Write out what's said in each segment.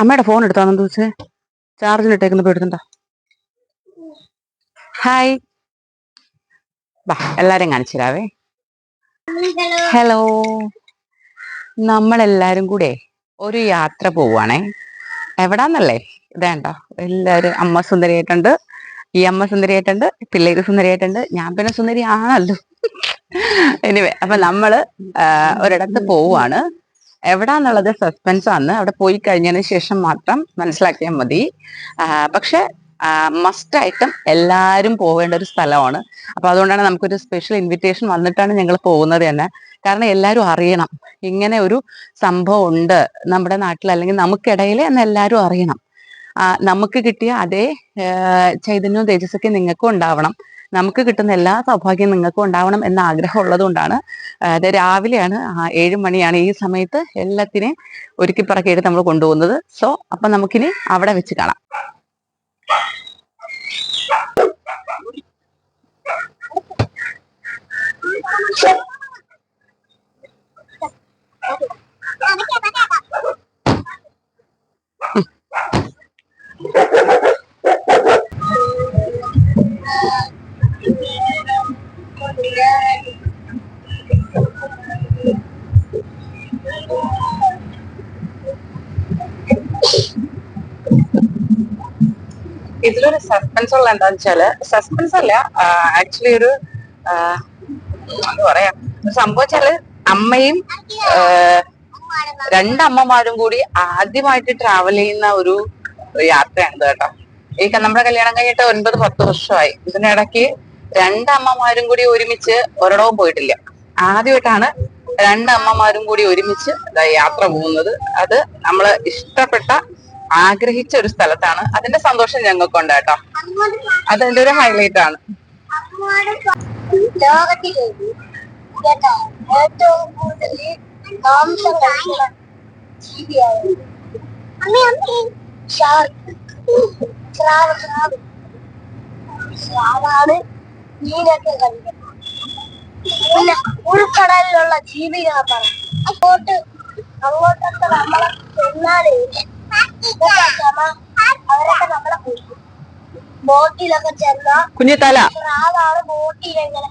അമ്മയുടെ ഫോൺ എടുത്താന്ന് ചോദിച്ചേ, ചാർജിൽ ഇട്ടേക്കുന്നപ്പോ എടുത്തിട്ടുണ്ടോ? ഹായ്, ബാ എല്ലാരെയും കാണിച്ചിരാവേ. ഹലോ, നമ്മളെല്ലാരും കൂടെ ഒരു യാത്ര പോവാണേ. എവിടാന്നല്ലേ? ഇതേണ്ടോ എല്ലാരും. അമ്മ സുന്ദരിയായിട്ടുണ്ട്, ഈ അമ്മ സുന്ദരിയായിട്ടുണ്ട്, പിള്ളേര് സുന്ദരിയായിട്ടുണ്ട്, ഞാൻ പിന്നെ സുന്ദരി ആണല്ലോ. എനിവേ, അപ്പൊ നമ്മള് ഒരിടത്ത് പോവാണ്. എവിടാന്നുള്ളത് സസ്പെൻസ് ആണ്. അവിടെ പോയി കഴിഞ്ഞതിന് ശേഷം മാത്രം മനസ്സിലാക്കിയാൽ മതി. പക്ഷെ മസ്റ്റായിട്ടും എല്ലാവരും പോവേണ്ട ഒരു സ്ഥലമാണ്. അപ്പൊ അതുകൊണ്ടാണ് നമുക്കൊരു സ്പെഷ്യൽ ഇൻവിറ്റേഷൻ വന്നിട്ടാണ് ഞങ്ങൾ പോകുന്നത് തന്നെ. കാരണം എല്ലാവരും അറിയണം ഇങ്ങനെ ഒരു സംഭവം ഉണ്ട് നമ്മുടെ നാട്ടിൽ, അല്ലെങ്കിൽ നമുക്കിടയിൽ എന്ന് എല്ലാവരും അറിയണം. നമുക്ക് കിട്ടിയ അതേ ചൈതന്യവും തേജസ്സൊക്കെ നിങ്ങൾക്കും ഉണ്ടാവണം. നമുക്ക് കിട്ടുന്ന എല്ലാ സൗഭാഗ്യവും നിങ്ങൾക്കും ഉണ്ടാവണം എന്ന ആഗ്രഹം ഉള്ളത് കൊണ്ടാണ്. അത് രാവിലെയാണ്, 7 മണിയാണ്. ഈ സമയത്ത് എല്ലാത്തിനെയും ഒരുക്കി പറക്കിയിട്ട് നമ്മൾ കൊണ്ടുപോകുന്നത്. സോ അപ്പൊ നമുക്കിനി അവിടെ വെച്ച് കാണാം. ഇതിലൊരു സസ്പെൻസ് ഉള്ള എന്താന്ന് വെച്ചാല്, സസ്പെൻസ് അല്ല, ആക്ച്വലി ഒരു എന്താ പറയാ, സംഭവിച്ചാല് അമ്മയും രണ്ടമ്മമാരും കൂടി ആദ്യമായിട്ട് ട്രാവൽ ചെയ്യുന്ന ഒരു യാത്രയാണ് കേട്ടോ. ഈ നമ്മുടെ കല്യാണം കഴിഞ്ഞിട്ട് 9-10 വർഷമായി. ഇതിനിടയ്ക്ക് രണ്ടമ്മമാരും കൂടി ഒരുമിച്ച് ഒരിടവും പോയിട്ടില്ല. ആദ്യമായിട്ടാണ് രണ്ടമ്മമാരും കൂടി ഒരുമിച്ച് യാത്ര പോകുന്നത്. അത് നമ്മള് ഇഷ്ടപ്പെട്ട, ആഗ്രഹിച്ച ഒരു സ്ഥലത്താണ്. അതിന്റെ സന്തോഷം ഞങ്ങൾക്കുണ്ട് കേട്ടോ. അതെന്റെ ഒരു ഹൈലൈറ്റ് ആണ്. ലോകത്തിലെ ഏറ്റവും കൂടുതൽ മാംസം കഴിക്കുന്ന ജീവിയാണ് സ്രാവാണ്. മീനൊക്കെ കഴിക്കുന്നത്. പിന്നെ ഉൾക്കടലിലുള്ള ജീവികളാണ്. അങ്ങോട്ടൊക്കെ നമ്മളെ ചെന്നാലേ അവരൊക്കെ നമ്മളെ ബോട്ടിലൊക്കെ ചെന്ന കുഞ്ഞിത്തല സ്രാവാണ്. ബോട്ടിലെങ്ങനെ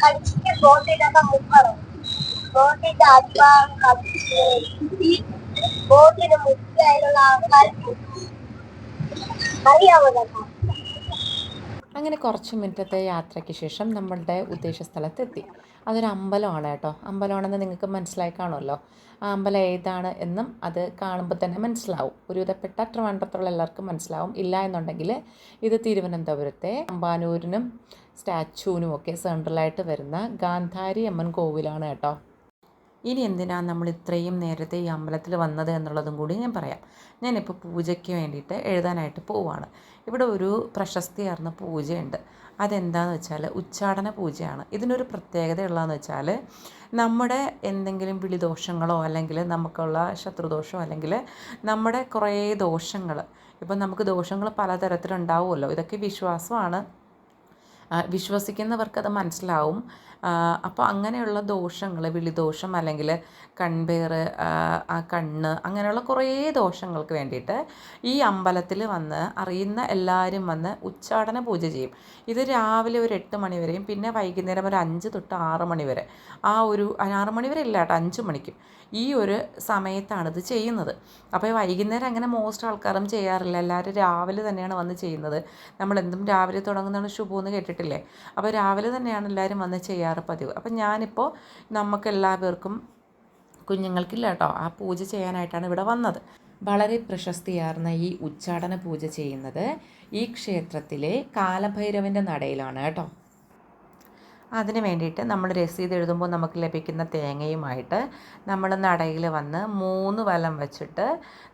കടിച്ചിട്ട് ബോട്ടിലൊക്കെ മുക്കണം. ബോട്ടിന്റെ അടിഭാഗം കടിച്ച് ഈ ബോട്ടിന് മുക്കിലുള്ള ആൾക്കാർക്ക് അറിയാവുന്ന. അങ്ങനെ കുറച്ച് മിനിറ്റത്തെ യാത്രയ്ക്ക് ശേഷം നമ്മളുടെ ഉദ്ദേശ സ്ഥലത്തെത്തി. അതൊരു അമ്പലമാണ് കേട്ടോ. അമ്പലമാണെന്ന് നിങ്ങൾക്ക് മനസ്സിലായി കാണുമല്ലോ. ആ അമ്പലം ഏതാണ് എന്നും അത് കാണുമ്പോൾ തന്നെ മനസ്സിലാവും. ഒരുവിധപ്പെട്ട ട്രിവാൻഡ്രത്തുള്ള എല്ലാവർക്കും മനസ്സിലാവും. ഇല്ല എന്നുണ്ടെങ്കിൽ ഇത് തിരുവനന്തപുരത്തെ അമ്പാനൂരിനും സ്റ്റാച്യൂവിനും ഒക്കെ സെൻട്രലായിട്ട് വരുന്ന ഗാന്ധാരി അമ്മൻ കോവിലാണ് കേട്ടോ. ഇനി എന്തിനാണ് നമ്മൾ ഇത്രയും നേരത്തെ ഈ അമ്പലത്തിൽ വന്നത് എന്നുള്ളതും കൂടി ഞാൻ പറയാം. ഞാനിപ്പോൾ പൂജയ്ക്ക് വേണ്ടിയിട്ട് എഴുതാനായിട്ട് പോവുകയാണ്. ഇവിടെ ഒരു പ്രശസ്തിയാർന്ന പൂജയുണ്ട്. അതെന്താണെന്ന് വെച്ചാൽ ഉച്ചാടന പൂജയാണ്. ഇതിനൊരു പ്രത്യേകത ഉള്ളതെന്ന് വെച്ചാൽ, നമ്മുടെ എന്തെങ്കിലും വിളിദോഷങ്ങളോ അല്ലെങ്കിൽ നമുക്കുള്ള ശത്രുദോഷമോ അല്ലെങ്കിൽ നമ്മുടെ കുറേ ദോഷങ്ങൾ, ഇപ്പം നമുക്ക് ദോഷങ്ങൾ പലതരത്തിലുണ്ടാവുമല്ലോ. ഇതൊക്കെ വിശ്വാസമാണ്. വിശ്വസിക്കുന്നവർക്കത് മനസ്സിലാവും. അപ്പോൾ അങ്ങനെയുള്ള ദോഷങ്ങൾ, വിളിദോഷം അല്ലെങ്കിൽ കൺപേറ്, ആ കണ്ണ്, അങ്ങനെയുള്ള കുറേ ദോഷങ്ങൾക്ക് വേണ്ടിയിട്ട് ഈ അമ്പലത്തിൽ വന്ന് അറിയുന്ന എല്ലാവരും വന്ന് ഉച്ചാടന പൂജ ചെയ്യും. ഇത് രാവിലെ ഒരു 8 മണി വരെയും പിന്നെ വൈകുന്നേരം ഒരു 5 തൊട്ട് 6 മണി വരെ. ആ ഒരു 6 മണി വരെ ഇല്ല കേട്ടോ, 5 മണിക്കും. ഈ ഒരു സമയത്താണിത് ചെയ്യുന്നത്. അപ്പോൾ വൈകുന്നേരം അങ്ങനെ മോസ്റ്റ് ആൾക്കാരും ചെയ്യാറില്ല. എല്ലാവരും രാവിലെ തന്നെയാണ് വന്ന് ചെയ്യുന്നത്. നമ്മളെന്തും രാവിലെ തുടങ്ങുന്നതാണ് ശുഭമെന്ന് കേട്ടിട്ടില്ലേ? അപ്പോൾ രാവിലെ തന്നെയാണ് എല്ലാവരും വന്ന് ചെയ്യാറ് പതിവ്. അപ്പം ഞാനിപ്പോൾ നമുക്കെല്ലാവർക്കും, കുഞ്ഞുങ്ങൾക്കില്ല കേട്ടോ, ആ പൂജ ചെയ്യാനായിട്ടാണ് ഇവിടെ വന്നത്. വളരെ പ്രശസ്തിയാർന്ന ഈ ഉച്ചാടന പൂജ ചെയ്യുന്നത് ഈ ക്ഷേത്രത്തിലെ കാലഭൈരവൻ്റെ നടയിലാണ് കേട്ടോ. അതിന് വേണ്ടിയിട്ട് നമ്മൾ രസീത് എഴുതുമ്പോൾ നമുക്ക് ലഭിക്കുന്ന തേങ്ങയുമായിട്ട് നമ്മൾ നടയിൽ വന്ന് 3 വലം വെച്ചിട്ട്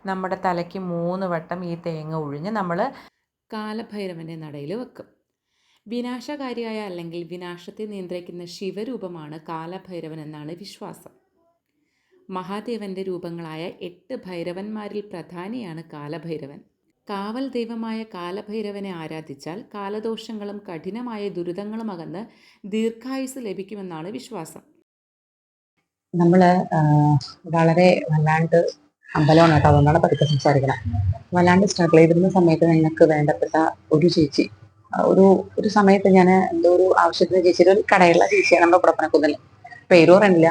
നമ്മുടെ തലയ്ക്ക് 3 വട്ടം ഈ തേങ്ങ ഒഴിഞ്ഞ് നമ്മൾ കാലഭൈരവൻ്റെ നടയിൽ വെക്കും. വിനാശകാരിയായ അല്ലെങ്കിൽ വിനാശത്തെ നിയന്ത്രിക്കുന്ന ശിവരൂപമാണ് കാലഭൈരവൻ എന്നാണ് വിശ്വാസം. മഹാദേവൻ്റെ രൂപങ്ങളായ 8 ഭൈരവന്മാരിൽ പ്രധാനിയാണ് കാലഭൈരവൻ. കാവൽ ദൈവമായ കാലഭൈരവനെ ആരാധിച്ചാൽ കാലദോഷങ്ങളും കഠിനമായ ദുരിതങ്ങളും അകന്ന് ദീർഘായുസ് ലഭിക്കുമെന്നാണ് വിശ്വാസം. നമ്മള് വളരെ വല്ലാണ്ട് അമ്പലമാണ് കേട്ടോ, അതുകൊണ്ടാണ് പതുക്കെ സംസാരിക്കണം. വല്ലാണ്ട് സ്ട്രഗിൾ ചെയ്തിരുന്ന സമയത്ത് നിങ്ങൾക്ക് വേണ്ടപ്പെട്ട ഒരു ചേച്ചി, ഒരു ഒരു സമയത്ത് ഞാൻ എന്തോ ഒരു ആവശ്യത്തിന് ചേച്ചിയുടെ ഒരു കടയുള്ള ചേച്ചിയാണ് നമ്മുടെ കുടപ്പനക്കുന്നിൽ, പേര് പറയുന്നില്ല.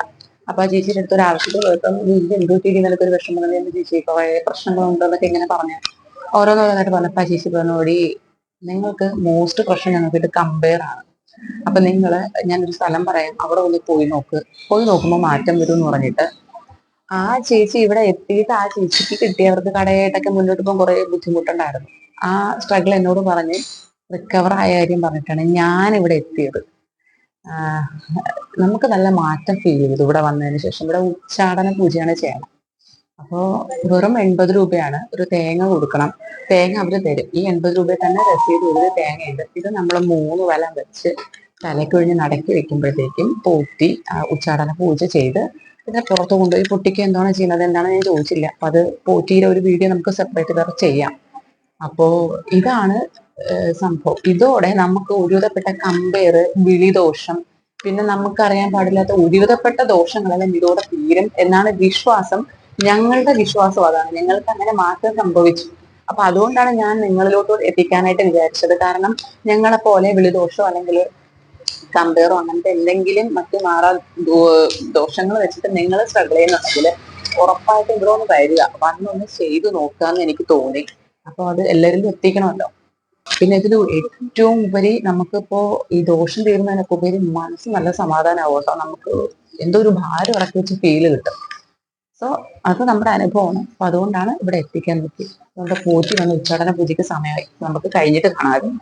അപ്പൊ ആ ചേച്ചിയുടെ അടുത്ത് ഒരു ആവശ്യത്തിൽ പോയപ്പോൾ എന്തോ തീരി നിനക്കൊരു വിഷമം എന്ന് ചേച്ചി കുറെ പ്രശ്നങ്ങളുണ്ടെന്നൊക്കെ ഇങ്ങനെ പറഞ്ഞു ഓരോന്നോരോന്നായിട്ട് പറഞ്ഞപ്പോ ആ ചേച്ചി പറഞ്ഞോടി, നിങ്ങൾക്ക് മോസ്റ്റ് പ്രശ്നം ഞങ്ങൾക്ക് ഇത് കമ്പയർ ആണ്. അപ്പൊ നിങ്ങള് ഞാനൊരു സ്ഥലം പറയാം, അവിടെ ഒന്ന് പോയി നോക്ക്, പോയി നോക്കുമ്പോൾ മാറ്റം വരും എന്ന് പറഞ്ഞിട്ട് ആ ചേച്ചി ഇവിടെ എത്തിയിട്ട് ആ ചേച്ചിക്ക് കിട്ടിയവർക്ക് കടയായിട്ടൊക്കെ മുന്നോട്ട് പോകാൻ കുറെ ബുദ്ധിമുട്ടുണ്ടായിരുന്നു. ആ സ്ട്രഗിൾ എന്നോട് പറഞ്ഞ് റിക്കവർ ആയ കാര്യം പറഞ്ഞിട്ടാണ് ഞാൻ ഇവിടെ എത്തിയത്. ആഹ് നമുക്ക് നല്ല മാറ്റം ഫീൽ ചെയ്തു ഇവിടെ വന്നതിന് ശേഷം. ഇവിടെ ഉച്ചാടന പൂജയാണ് ചെയ്യണം. അപ്പോ വെറും 80 രൂപയാണ്. ഒരു തേങ്ങ കൊടുക്കണം, തേങ്ങ അവര് തരും. ഈ 80 രൂപയിൽ തന്നെ രസീത് ഒരു തേങ്ങയുണ്ട്. ഇത് നമ്മൾ 3 വലം വെച്ച് തലക്കൊഴിഞ്ഞ് നടക്കി വെക്കുമ്പോഴത്തേക്കും പോറ്റി ഉച്ചാടന പൂജ ചെയ്ത് പിന്നെ പുറത്ത് കൊണ്ടുപോയി പൊട്ടിക്കുക എന്താണ് ചെയ്യുന്നത്, എന്താണ് ഞാൻ ചോദിച്ചില്ല. അപ്പൊ അത് പോറ്റിയുടെ ഒരു വീഡിയോ നമുക്ക് സെപ്പറേറ്റ് വേറെ ചെയ്യാം. അപ്പോ ഇതാണ് സംഭവം. ഇതോടെ നമുക്ക് ഒരുവിധപ്പെട്ട കമ്പയർ, വിളിദോഷം, പിന്നെ നമുക്കറിയാൻ പാടില്ലാത്ത ഒരുവിധപ്പെട്ട ദോഷങ്ങളെല്ലാം ഇതോടെ തീരും എന്നാണ് വിശ്വാസം. ഞങ്ങളുടെ വിശ്വാസം അതാണ്. ഞങ്ങൾക്ക് അങ്ങനെ മാറ്റം സംഭവിച്ചു. അപ്പൊ അതുകൊണ്ടാണ് ഞാൻ നിങ്ങളിലോട്ട് എത്തിക്കാനായിട്ട് വിചാരിച്ചത്. കാരണം ഞങ്ങളെ പോലെ വിളിദോഷോ അല്ലെങ്കിൽ കമ്പയറോ അങ്ങനത്തെ എന്തെങ്കിലും മറ്റു ദോഷങ്ങൾ വെച്ചിട്ട് നിങ്ങൾ സ്ട്രഗിൾ ചെയ്യുന്നുണ്ടെങ്കിൽ ഉറപ്പായിട്ടും ഇവിടെ ഒന്ന് വരിക, വന്നൊന്ന് ചെയ്തു നോക്കാന്ന് എനിക്ക് തോന്നി. അപ്പൊ അത് എല്ലാവരിലും എത്തിക്കണമല്ലോ. പിന്നെ ഇതിൽ ഏറ്റവും ഉപരി നമുക്കിപ്പോ ഈ ദോഷം തീരുന്നതിനൊക്കെ ഉപരി മനസ്സ് നല്ല സമാധാനമാവും കേട്ടോ. നമുക്ക് എന്തോ ഒരു ഭാരം ഇറക്കി വെച്ച് ഫീല് കിട്ടും. സോ അത് നമ്മുടെ അനുഭവമാണ്. അപ്പൊ അതുകൊണ്ടാണ് ഇവിടെ എത്തിക്കാൻ പറ്റി. നമ്മുടെ പൂജ വന്ന് ഉച്ചാടന പൂജയ്ക്ക് സമയമായി, നമുക്ക് കഴിഞ്ഞിട്ട് കാണാം.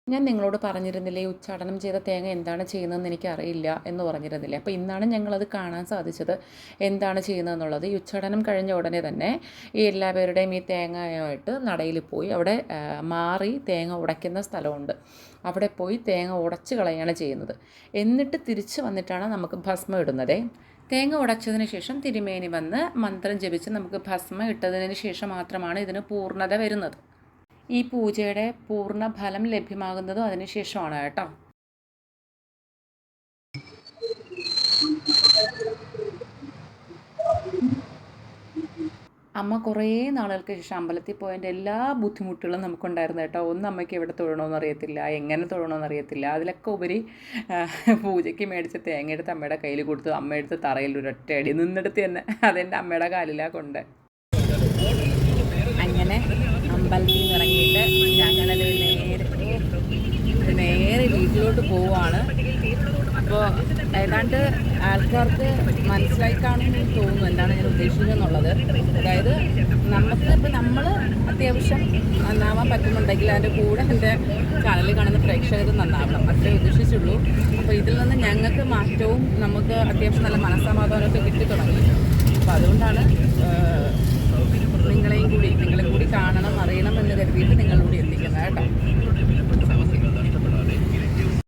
ഞാൻ നിങ്ങളോട് പറഞ്ഞിരുന്നില്ലേ ഈ ഉച്ചാടനം ചെയ്ത തേങ്ങ എന്താണ് ചെയ്യുന്നതെന്ന് എനിക്കറിയില്ല എന്ന് പറഞ്ഞിരുന്നില്ലേ. അപ്പോൾ ഇന്നാണ് ഞങ്ങളത് കാണാൻ സാധിച്ചത് എന്താണ് ചെയ്യുന്നതെന്നുള്ളത്. ഈ ഉച്ചാടനം കഴിഞ്ഞ ഉടനെ തന്നെ ഈ എല്ലാ പേരുടെയും ഈ തേങ്ങയുമായിട്ട് നടയിൽ പോയി അവിടെ മാറി തേങ്ങ ഉടയ്ക്കുന്ന സ്ഥലമുണ്ട്, അവിടെ പോയി തേങ്ങ ഉടച്ച് കളയാണ് ചെയ്യുന്നത്. എന്നിട്ട് തിരിച്ച് വന്നിട്ടാണ് നമുക്ക് ഭസ്മം ഇടുന്നത്. തേങ്ങ ഉടച്ചതിന് ശേഷം തിരുമേനി വന്ന് മന്ത്രം ജപിച്ച് നമുക്ക് ഭസ്മം ഇട്ടതിന് ശേഷം മാത്രമാണ് ഇതിന് പൂർണ്ണത വരുന്നത്. ഈ പൂജയുടെ പൂർണ്ണ ഫലം ലഭ്യമാകുന്നതും അതിനുശേഷമാണ് കേട്ടോ. അമ്മ കുറേ നാളുകൾക്ക് ശേഷം അമ്പലത്തിൽ പോയതിൻ്റെ എല്ലാ ബുദ്ധിമുട്ടുകളും നമുക്കുണ്ടായിരുന്നു കേട്ടോ. ഒന്ന് അമ്മയ്ക്ക് എവിടെ തൊഴണമെന്ന് അറിയത്തില്ല, എങ്ങനെ തൊഴണമെന്ന് അറിയത്തില്ല. അതിലൊക്കെ ഉപരി പൂജയ്ക്ക് മേടിച്ച തേങ്ങ എടുത്ത് അമ്മയുടെ കയ്യിൽ കൊടുത്തു. അമ്മ എടുത്ത് തറയിൽ ഒരൊറ്റയടി നിന്നെടുത്ത് തന്നെ അതെൻ്റെ അമ്മയുടെ കാലിലാണ് കൊണ്ട്. അങ്ങനെ അമ്പലത്തിൽ നിന്ന് ഇറങ്ങിയിട്ട് ഞങ്ങളത് നേരെ വീട്ടിലോട്ട് പോവുകയാണ്. അപ്പോൾ ഏതാണ്ട് ആൾക്കാർക്ക് മനസ്സിലായി കാണുമെന്ന് തോന്നുന്നു എന്താണ് ഞാൻ ഉദ്ദേശിച്ചതെന്നുള്ളത്. അതായത് നമ്മൾ അത്യാവശ്യം നന്നാവാൻ പറ്റുന്നുണ്ടെങ്കിൽ അതിൻ്റെ കൂടെ എൻ്റെ ചാനലിൽ കാണുന്ന പ്രേക്ഷകർ നന്നാവണം, അത്രേ ഉദ്ദേശിച്ചുള്ളൂ. അപ്പോൾ ഇതിൽ നിന്ന് ഞങ്ങൾക്ക് മാറ്റവും നമുക്ക് അത്യാവശ്യം നല്ല മനസ്സമാധാനമൊക്കെ കിട്ടി തുടങ്ങി. അപ്പോൾ അതുകൊണ്ടാണ് നിങ്ങളെയും കൂടി കാണണം, അറിയണം എന്ന് കരുതിയിട്ട് നിങ്ങളിലൂടെ എത്തിക്കുന്നത് കേട്ടോ.